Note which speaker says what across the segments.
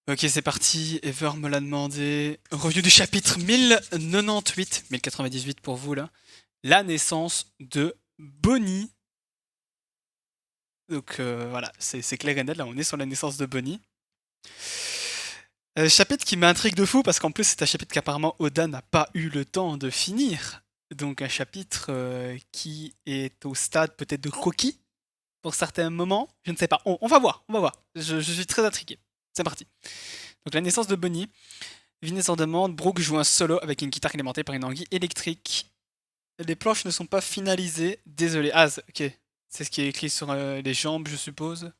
Speaker 1: Ok, c'est parti. Ever me l'a demandé. Review du chapitre 1098, 1098 pour vous là. La naissance de Bonnie. Donc voilà, c'est clair et net. Là, on est sur la naissance de Bonnie. Chapitre qui m'intrigue de fou parce qu'en plus, c'est un chapitre qu'apparemment Oda n'a pas eu le temps de finir. Donc un chapitre qui est au stade peut-être de croquis pour certains moments. Je ne sais pas. On va voir, on va voir. Je suis très intrigué. C'est parti. Donc la naissance de Bonnie. Vinez en demande, Brooke joue un solo avec une guitare alimentée par une anguille électrique. Les planches ne sont pas finalisées, désolé. Ah, ok. C'est ce qui est écrit sur les jambes, je suppose.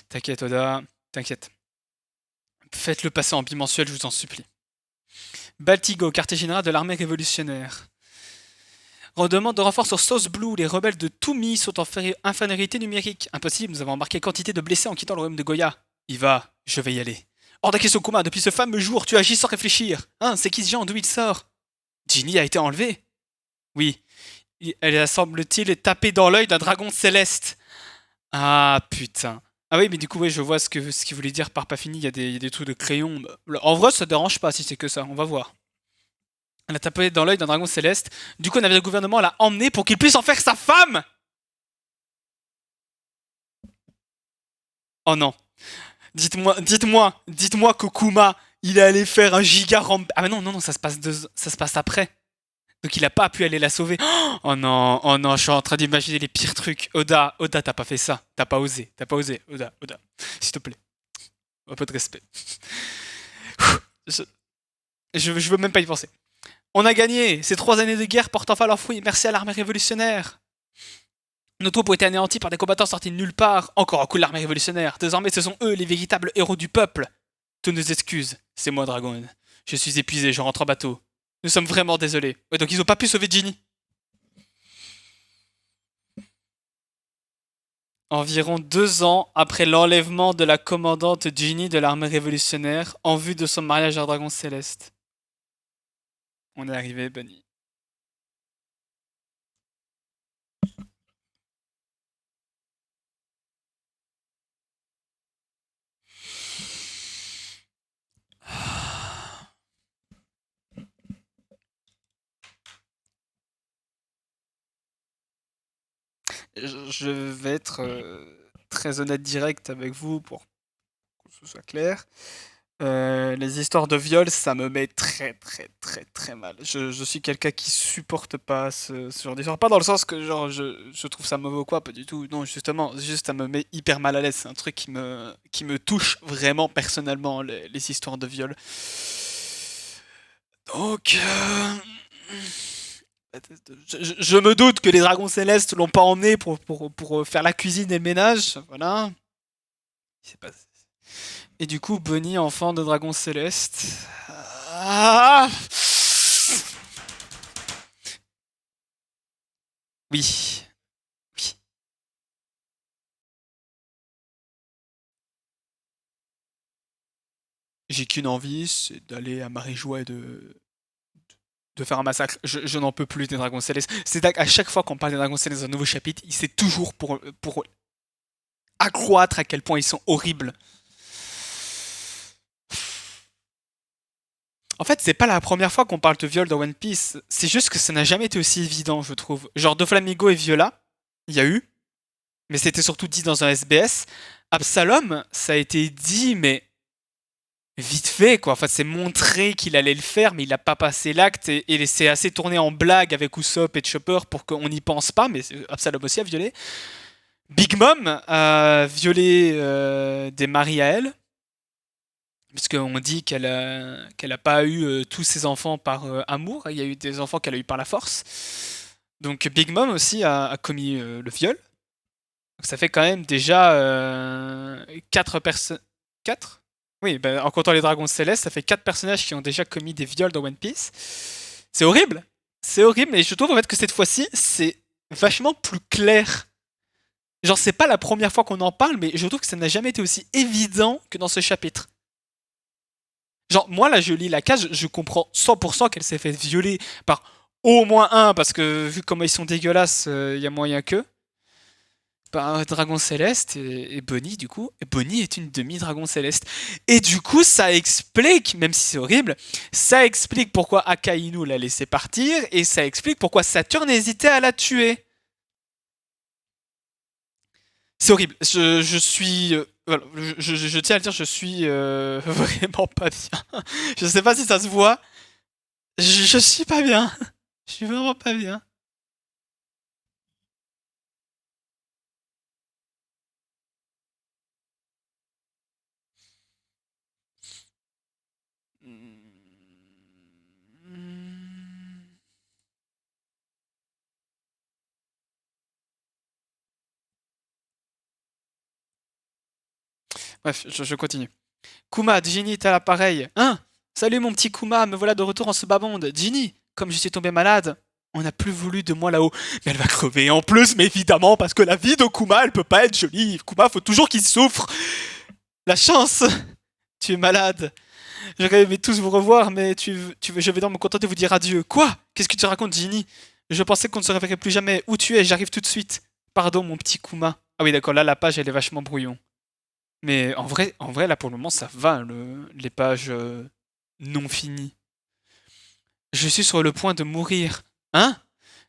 Speaker 1: T'inquiète, Oda, t'inquiète. Faites-le passer en bimensuel, je vous en supplie. Baltigo, quartier général de l'armée révolutionnaire. Redemande de renfort sur Sauce Blue. Les rebelles de Toumi sont en infériorité numérique. Impossible, nous avons embarqué quantité de blessés en quittant le royaume de Goya. Y va, je vais y aller. Hors de question, Kuma, depuis ce fameux jour, tu agis sans réfléchir. Hein, c'est qui ce genre, d'où il sort? Ginny a été enlevée. Oui, elle a, semble-t-il, tapé dans l'œil d'un dragon céleste. Ah, putain. Ah oui, mais du coup, ouais, je vois ce qu'il voulait dire par pas fini. Il y a des trucs de crayon. En vrai, ça dérange pas si c'est que ça. On va voir. Elle a tapé dans l'œil d'un dragon céleste. Du coup, le gouvernement l'a emmené pour qu'il puisse en faire sa femme. Oh non. Dites-moi que Kuma, il est allé faire un giga ramp. Ah mais non, ça se passe après. Donc il a pas pu aller la sauver. Oh non, je suis en train d'imaginer les pires trucs. Oda, t'as pas fait ça. T'as pas osé, Oda. S'il te plaît. Un peu de respect. Je veux même pas y penser. On a gagné. Ces 3 années de guerre portent enfin leurs fruits. Merci à l'armée révolutionnaire. Nos troupes ont été anéanties par des combattants sortis de nulle part. Encore un coup de l'armée révolutionnaire. Désormais, ce sont eux les véritables héros du peuple. Toutes nos excuses. C'est moi, Dragon. Je suis épuisé, je rentre en bateau. Nous sommes vraiment désolés. Ouais, donc ils ont pas pu sauver Ginny. Environ 2 ans après l'enlèvement de la commandante Ginny de l'armée révolutionnaire en vue de son mariage à un dragon céleste. On est arrivé, Bunny. Je vais être très honnête direct avec vous pour que ce soit clair. Les histoires de viol, ça me met très mal. Je suis quelqu'un qui supporte pas ce genre d'histoire. Pas dans le sens que genre je trouve ça mauvais ou quoi, pas du tout. Non, justement, juste ça me met hyper mal à l'aise. C'est un truc qui me touche vraiment personnellement, les histoires de viol. Donc, je me doute que les dragons célestes l'ont pas emmené pour faire la cuisine et le ménage. Voilà. C'est pas... Et du coup, Bonnie, enfant de dragon céleste. Ah oui. Oui. J'ai qu'une envie, c'est d'aller à Marie-Joie et de faire un massacre. Je n'en peux plus des dragons célestes. C'est à chaque fois qu'on parle des dragons célestes dans un nouveau chapitre, c'est toujours pour accroître à quel point ils sont horribles. En fait, c'est pas la première fois qu'on parle de viol dans One Piece. C'est juste que ça n'a jamais été aussi évident, je trouve. Genre, Doflamingo et Viola, il y a eu, mais c'était surtout dit dans un SBS. Absalom, ça a été dit, mais vite fait, quoi. Enfin, c'est montré qu'il allait le faire, mais il a pas passé l'acte, et c'est assez tourné en blague avec Usopp et Chopper pour qu'on n'y pense pas, mais Absalom aussi a violé. Big Mom a violé des maris à elle, puisqu'on dit qu'elle a pas eu tous ses enfants par amour, il y a eu des enfants qu'elle a eu par la force. Donc Big Mom aussi a commis le viol. Donc ça fait quand même déjà 4 personnes. 4. Oui, ben, en comptant les dragons célestes, ça fait 4 personnages qui ont déjà commis des viols dans One Piece. C'est horrible. C'est horrible, mais je trouve en fait que cette fois-ci, c'est vachement plus clair. Genre, c'est pas la première fois qu'on en parle, mais je trouve que ça n'a jamais été aussi évident que dans ce chapitre. Genre, moi, là, je lis la case, je comprends 100% qu'elle s'est fait violer par au moins un, parce que vu comment ils sont dégueulasses, il y a moyen que. bah, un dragon céleste et Bonnie, du coup. Et Bonnie est une demi-dragon céleste. Et du coup, ça explique, même si c'est horrible, ça explique pourquoi Akainu l'a laissé partir et ça explique pourquoi Saturne hésitait à la tuer. C'est horrible. Je suis. Voilà, je tiens à le dire, je suis vraiment pas bien. Je sais pas si ça se voit. Je suis pas bien. Je suis vraiment pas bien. Bref, je continue. Kuma, Ginny est à l'appareil. Hein? Salut mon petit Kuma, me voilà de retour en ce bas monde. Ginny, comme je suis tombé malade, on n'a plus voulu de moi là-haut. Mais elle va crever en plus, mais évidemment, parce que la vie de Kuma, elle peut pas être jolie. Kuma, faut toujours qu'il souffre. La chance! Tu es malade. J'aurais aimé tous vous revoir, mais je vais donc me contenter de vous dire adieu. Quoi? Qu'est-ce que tu racontes, Ginny? Je pensais qu'on ne se reverrait plus jamais. Où tu es? J'arrive tout de suite. Pardon, mon petit Kuma. Ah oui, d'accord, là, la page, elle est vachement brouillon. Mais en vrai, là, pour le moment, ça va, les pages non finies. Je suis sur le point de mourir. Hein?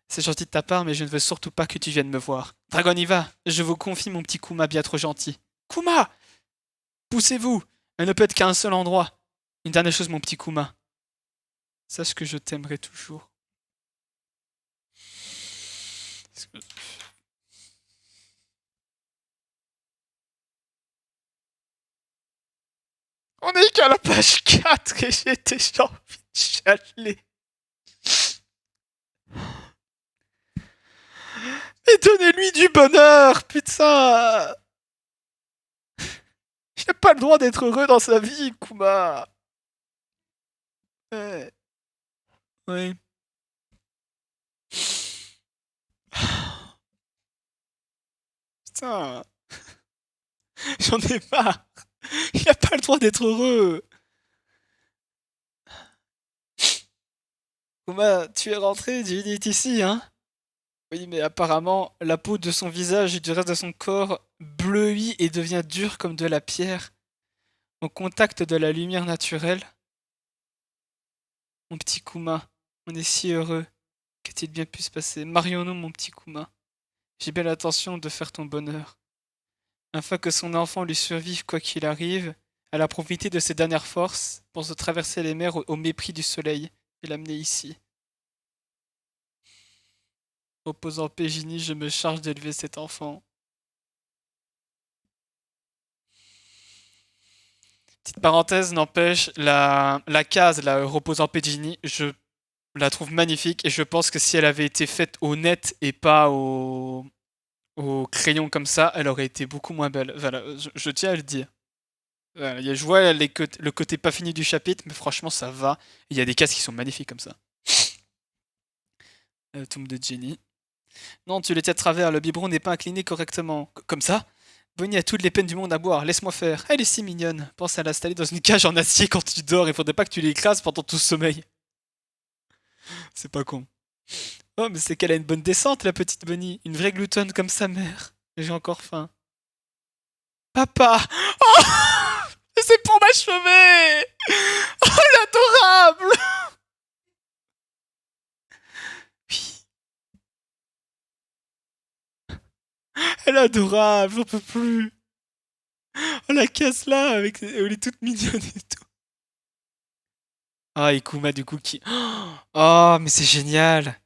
Speaker 1: C'est gentil de ta part, mais je ne veux surtout pas que tu viennes me voir. Dragon y va. Je vous confie mon petit Kuma bien trop gentil. Kuma! Poussez-vous! Elle ne peut être qu'à un seul endroit. Une dernière chose, mon petit Kuma. Sache que je t'aimerai toujours. On est qu'à la page 4 et j'ai déjà envie de chialer. Et donnez-lui du bonheur, putain! Il n'a pas le droit d'être heureux dans sa vie, Kuma. Ouais. Oui. Putain. J'en ai marre. Il n'a pas le droit d'être heureux. Kuma, tu es rentré, Ginny est ici, hein? Oui, mais apparemment, la peau de son visage et du reste de son corps bleuit et devient dure comme de la pierre. Au contact de la lumière naturelle. Mon petit Kuma, on est si heureux. Qu'a-t-il bien pu se passer? Marions-nous, mon petit Kuma. J'ai bien l'intention de faire ton bonheur. Afin que son enfant lui survive quoi qu'il arrive, elle a profité de ses dernières forces pour se traverser les mers au mépris du soleil et l'amener ici. Opposant Pégini, je me charge d'élever cet enfant. Petite parenthèse, n'empêche, la case, la reposant Pégini, je la trouve magnifique et je pense que si elle avait été faite au net et pas au crayon comme ça, elle aurait été beaucoup moins belle. Voilà, je tiens à le dire. Voilà, je vois le côté pas fini du chapitre, mais franchement, ça va. Il y a des cases qui sont magnifiques comme ça. Tombe de Jenny. Non, tu l'étais à travers, le biberon n'est pas incliné correctement. Comme ça? Bonnie a toutes les peines du monde à boire, laisse-moi faire. Elle est si mignonne. Pense à l'installer dans une cage en acier quand tu dors, il faudrait pas que tu l'écrases pendant tout sommeil. C'est pas con. Oh, mais c'est qu'elle a une bonne descente, la petite Bonnie. Une vraie gloutonne comme sa mère. J'ai encore faim. Papa! Oh! C'est pour m'achever! Oh, l'adorable! Oui, elle est adorable, j'en peux plus. Oh, la casse là, elle est toute mignonne et tout. Ah, et Kuma du coup qui... Oh, mais c'est génial!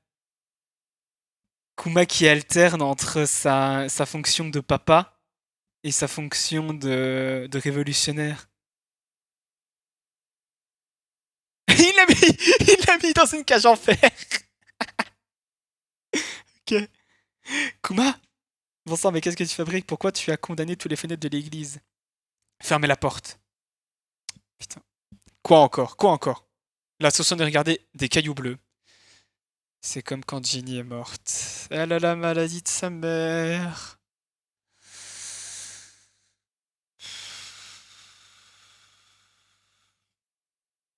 Speaker 1: Kuma qui alterne entre sa fonction de papa et sa fonction de révolutionnaire. Il l'a mis dans une cage en fer! Ok. Kuma? Bon sang, mais qu'est-ce que tu fabriques? Pourquoi tu as condamné tous les fenêtres de l'église? Fermez la porte. Putain. Quoi encore? Quoi encore? La solution de regarder des cailloux bleus. C'est comme quand Ginny est morte. Elle a la maladie de sa mère.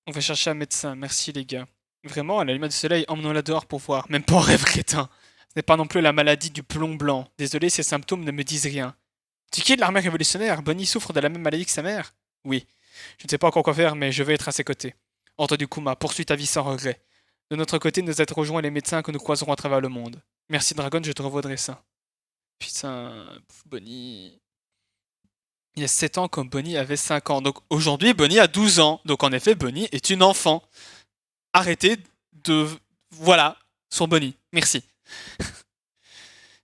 Speaker 1: On va chercher un médecin, merci les gars. Vraiment, à la lumière du soleil, emmenons-la dehors pour voir. Même pas en rêve crétin. Ce n'est pas non plus la maladie du plomb blanc. Désolé, ces symptômes ne me disent rien. Tu quittes l'armée révolutionnaire. Bonnie souffre de la même maladie que sa mère. Oui. Je ne sais pas encore quoi faire, mais je vais être à ses côtés. Entendu, Kuma, poursuis ta vie sans regret. De notre côté, nous êtes rejoints les médecins que nous croiserons à travers le monde. Merci Dragon, je te revaudrai ça. Putain, Bonnie... Il y a 7 ans quand Bonnie avait 5 ans. Donc aujourd'hui, Bonnie a 12 ans. Donc en effet, Bonnie est une enfant. Arrêtez de... Voilà, son Bonnie. Merci.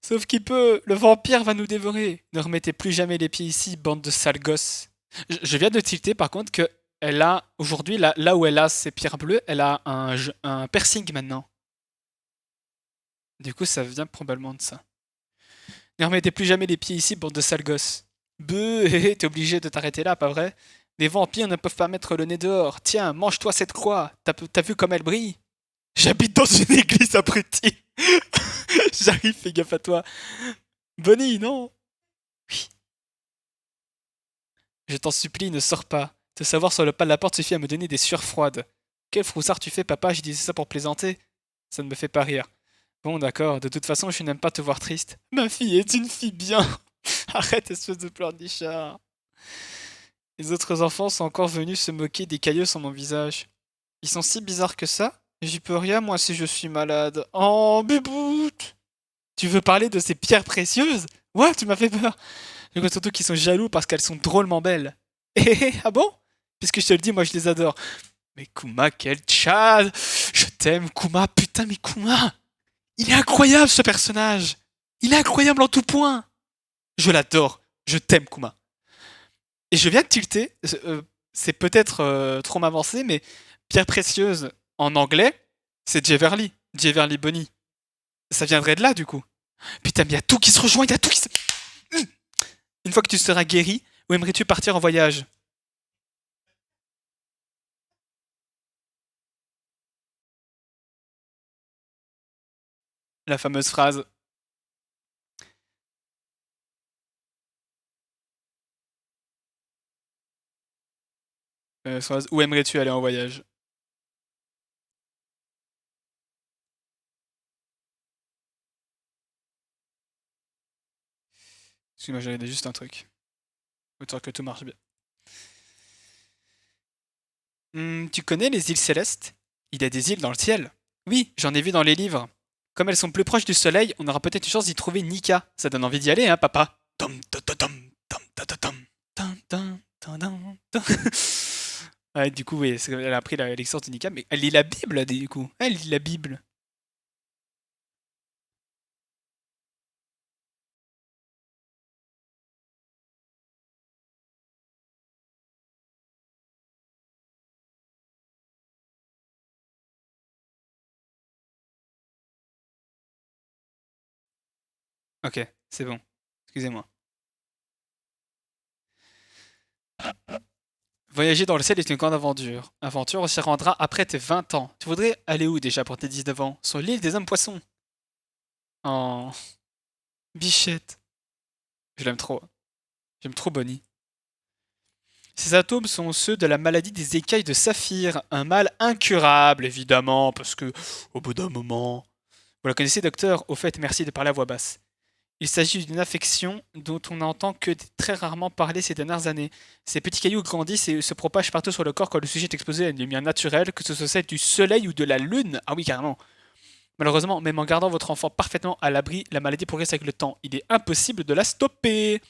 Speaker 1: Sauf qu'il peut, le vampire va nous dévorer. Ne remettez plus jamais les pieds ici, bande de sales gosses. Je viens de tilter par contre que elle a, aujourd'hui, là où elle a ses pierres bleues, elle a un piercing maintenant. Du coup, ça vient probablement de ça. Ne remettez plus jamais les pieds ici, bande de sales gosses. Beuh, t'es obligé de t'arrêter là, pas vrai? Les vampires ne peuvent pas mettre le nez dehors. Tiens, mange-toi cette croix. T'as vu comme elle brille? J'habite dans une église abrutie. J'arrive, fais gaffe à toi. Bonnie, non? Oui. Je t'en supplie, ne sors pas. Te savoir sur le pas de la porte suffit à me donner des sueurs froides. Quel froussard tu fais, papa? Je disais ça pour plaisanter. Ça ne me fait pas rire. Bon, d'accord, de toute façon, je n'aime pas te voir triste. Ma fille est une fille bien. Arrête, espèce de pleurnichard. Les autres enfants sont encore venus se moquer des cailloux sur mon visage. Ils sont si bizarres que ça? J'y peux rien, moi, si je suis malade. Oh, béboute! Tu veux parler de ces pierres précieuses? Ouais, tu m'as fait peur. Je crois surtout qu'ils sont jaloux parce qu'elles sont drôlement belles. Ah bon? Puisque je te le dis, moi je les adore. Mais Kuma, quel Tchad! Je t'aime, Kuma, putain, mais Kuma! Il est incroyable ce personnage! Il est incroyable en tout point! Je l'adore, je t'aime, Kuma. Et je viens de tilter, c'est peut-être trop m'avancer, mais pierre précieuse en anglais, c'est Jeverly, Jeverly Bonnie. Ça viendrait de là du coup. Putain, mais il y a tout qui se rejoint, il y a tout qui se... Une fois que tu seras guéri, où aimerais-tu partir en voyage? La fameuse phrase. Où aimerais-tu aller en voyage? Excuse-moi, j'avais juste un truc. Autant que tout marche bien. Tu connais les îles célestes? Il y a des îles dans le ciel. Oui, j'en ai vu dans les livres. Comme elles sont plus proches du soleil, on aura peut-être une chance d'y trouver Nika. Ça donne envie d'y aller, hein, papa? Tom, tom, tom, tom, tom, tom, tom, tom, tom, tom, tom, tom. Ouais, du coup, oui, elle a appris l'élixir de Nika, mais elle lit la Bible, du coup. Elle lit la Bible. Ok, c'est bon. Excusez-moi. Voyager dans le ciel est une grande aventure. Aventure s'y rendra après tes 20 ans. Tu voudrais aller où déjà pour tes 19 ans? Sur l'île des hommes poissons. En bichette. Je l'aime trop. J'aime trop Bonnie. Ces atomes sont ceux de la maladie des écailles de saphir, un mal incurable évidemment, parce que au bout d'un moment... Vous la connaissez docteur? Au fait, merci de parler à voix basse. Il s'agit d'une affection dont on n'entend que très rarement parler ces dernières années. Ces petits cailloux grandissent et se propagent partout sur le corps quand le sujet est exposé à une lumière naturelle, que ce soit celle du soleil ou de la lune. Ah oui, carrément. Malheureusement, même en gardant votre enfant parfaitement à l'abri, la maladie progresse avec le temps. Il est impossible de la stopper.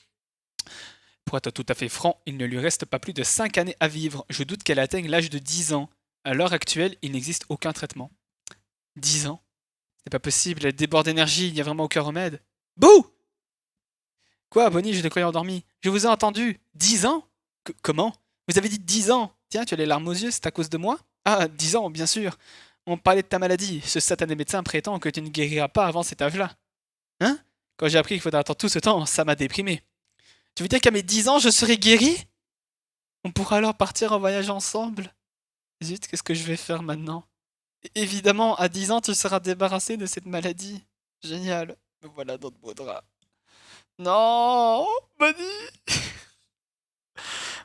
Speaker 1: Pour être tout à fait franc, il ne lui reste pas plus de 5 années à vivre. Je doute qu'elle atteigne l'âge de 10 ans. À l'heure actuelle, il n'existe aucun traitement. 10 ans? C'est pas possible, elle déborde d'énergie, il n'y a vraiment aucun remède. Bouh! Quoi, Bonnie, je te croyais endormi. Je vous ai entendu. 10 ans? Comment? Vous avez dit 10 ans. Tiens, tu as les larmes aux yeux, c'est à cause de moi? Ah, 10 ans, bien sûr. On parlait de ta maladie. Ce satané médecin prétend que tu ne guériras pas avant cet âge-là. Hein? Quand j'ai appris qu'il faudrait attendre tout ce temps, ça m'a déprimé. Tu veux dire qu'à mes 10 ans, je serai guéri? On pourra alors partir en voyage ensemble? Zut, qu'est-ce que je vais faire maintenant? Évidemment, à 10 ans, tu seras débarrassé de cette maladie. Génial. Me voilà dans de beaux draps. Non, Bonnie!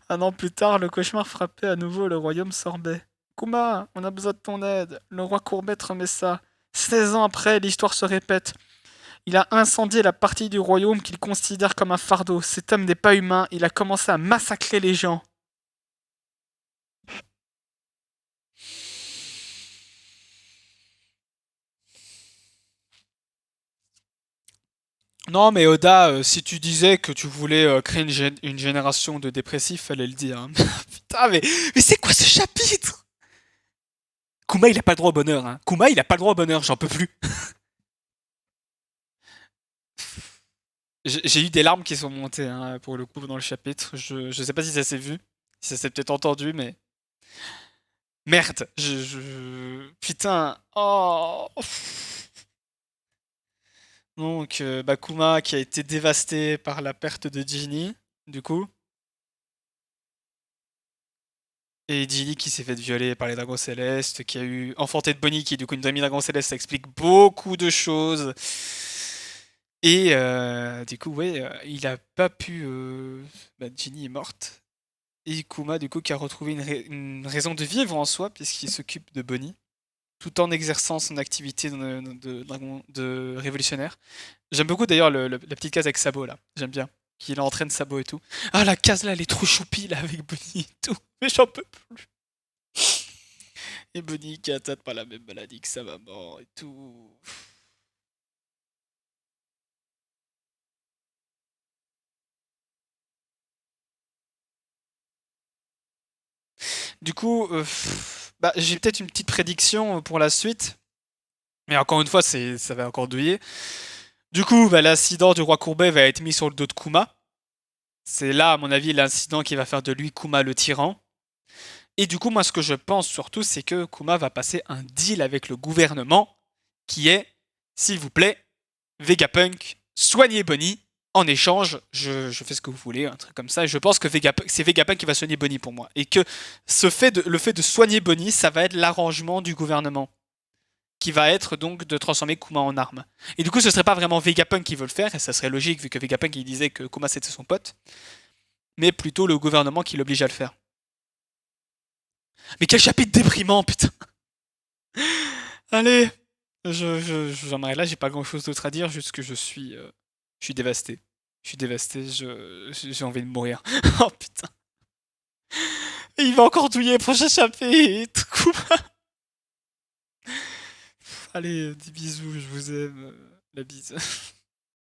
Speaker 1: Un an plus tard, le cauchemar frappait à nouveau le royaume sorbet. Kuma, on a besoin de ton aide. Le roi Courbet remet ça. 16 ans après, l'histoire se répète. Il a incendié la partie du royaume qu'il considère comme un fardeau. Cet homme n'est pas humain. Il a commencé à massacrer les gens. Non, mais Oda, si tu disais que tu voulais créer une génération de dépressifs, fallait le dire. Hein. Putain, mais c'est quoi ce chapitre? Kuma, il a pas le droit au bonheur. Hein. Kuma, il a pas le droit au bonheur, j'en peux plus. J'ai eu des larmes qui sont montées hein, pour le coup dans le chapitre. Je sais pas si ça s'est vu, si ça s'est peut-être entendu, mais merde. Putain. Oh. Donc Bakuma qui a été dévasté par la perte de Ginny, du coup. Et Ginny qui s'est fait violer par les dragons célestes, qui a eu enfanté de Bonnie qui est du coup une demi-dragon céleste, ça explique beaucoup de choses. Et du coup, ouais, il a pas pu. Ginny est morte. Et Kuma, du coup, qui a retrouvé une raison de vivre en soi, puisqu'il s'occupe de Bonnie, tout en exerçant son activité de révolutionnaire. J'aime beaucoup d'ailleurs la petite case avec Sabo là, j'aime bien. Qu'il entraîne Sabo et tout. Ah, la case là, elle est trop choupie là avec Bonnie et tout. Mais j'en peux plus. Et Bonnie qui est atteinte par la même maladie que sa maman et tout. Du coup, j'ai peut-être une petite prédiction pour la suite. Mais encore une fois, ça va encore douiller. Du coup, l'incident du roi Courbet va être mis sur le dos de Kuma. C'est là, à mon avis, l'incident qui va faire de lui Kuma le tyran. Et du coup, moi, ce que je pense surtout, c'est que Kuma va passer un deal avec le gouvernement qui est, s'il vous plaît, Vegapunk, soignez Bonnie. En échange, je fais ce que vous voulez, un truc comme ça. Et je pense que c'est Vegapunk qui va soigner Bonnie pour moi. Et que le fait de soigner Bonnie, ça va être l'arrangement du gouvernement. Qui va être donc de transformer Kuma en arme. Et du coup, ce serait pas vraiment Vegapunk qui veut le faire, et ça serait logique vu que Vegapunk il disait que Kuma c'était son pote, mais plutôt le gouvernement qui l'oblige à le faire. Mais quel chapitre déprimant, putain. Allez, j'en arrête là, j'ai pas grand chose d'autre à dire, juste que je suis dévasté. Je suis dévasté, j'ai envie de mourir. Oh putain. Et il va encore douiller, prochain chapitre. Kuma. Allez, des bisous, je vous aime. La bise.